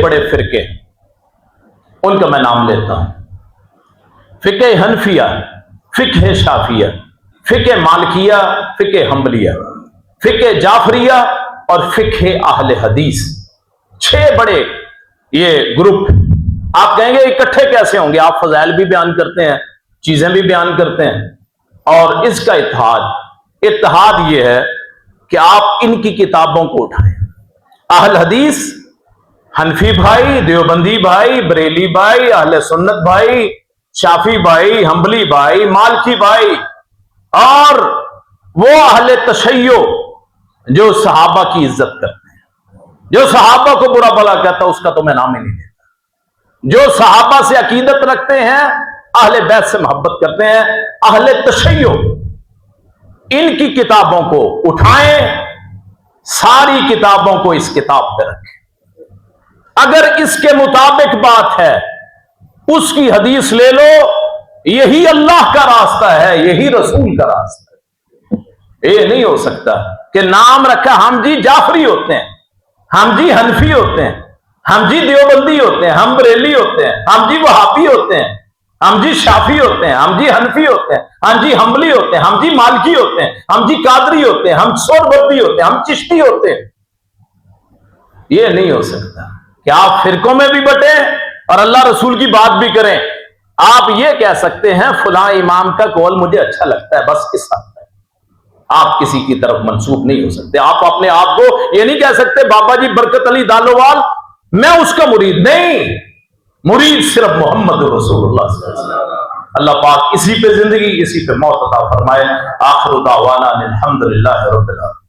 بڑے فرقے ان کا میں نام لیتا ہوں: فقہ حنفیہ، فقہ شافعیہ، فقہ مالکیہ، فقہ حنبلیہ، فقہ جعفریہ اور فقہ اہل حدیث۔ 6 بڑے یہ گروپ۔ آپ کہیں گے اکٹھے کیسے ہوں گے؟ آپ فضائل بھی بیان کرتے ہیں، چیزیں بھی بیان کرتے ہیں، اور اس کا اتحاد یہ ہے کہ آپ ان کی کتابوں کو اٹھائیں۔ اہل حدیث، حنفی بھائی، دیوبندی بھائی، بریلی بھائی، اہل سنت بھائی، شافی بھائی، حنبلی بھائی، مالکی بھائی، اور وہ اہل تشیع جو صحابہ کی عزت کرتے ہیں، جو صحابہ کو برا بھلا کہتا ہے اس کا تو میں نام ہی نہیں لیتا، جو صحابہ سے عقیدت رکھتے ہیں، اہل بیت سے محبت کرتے ہیں، اہل تشیع، ان کی کتابوں کو اٹھائیں، ساری کتابوں کو اس کتاب پہ رکھیں۔ اگر اس کے مطابق بات ہے، اس کی حدیث لے لو، یہی اللہ کا راستہ ہے، یہی رسول کا راستہ ہے۔ یہ نہیں ہو سکتا کہ نام رکھا ہم جی جعفری ہوتے ہیں، ہم جی حنفی ہوتے ہیں، ہم جی دیوبندی ہوتے ہیں، ہم بریلی ہوتے ہیں، ہم جی وہابی ہوتے ہیں، ہم جی شافی ہوتے ہیں، ہم جی حنفی ہوتے ہیں، ہم جی حنبلی ہوتے ہیں، ہم جی مالکی ہوتے ہیں، ہم جی قادری ہوتے ہیں، ہم سوربردی ہوتے ہیں، ہم چشتی ہوتے ہیں۔ یہ نہیں ہو سکتا کہ آپ فرقوں میں بھی بٹیں اور اللہ رسول کی بات بھی کریں۔ آپ یہ کہہ سکتے ہیں فلاں امام کا قول مجھے اچھا لگتا ہے، بس اس حد تک آپ کسی کی طرف منسوب نہیں ہو سکتے۔ آپ اپنے آپ کو یہ نہیں کہہ سکتے بابا جی برکت علی دالوال میں اس کا مرید نہیں، مرید صرف محمد رسول اللہ صلی اللہ علیہ وسلم۔ اللہ پاک اسی پہ زندگی، اسی پہ موت عطا فرمائے۔ آخر دعوانا الحمدللہ رب العالمین۔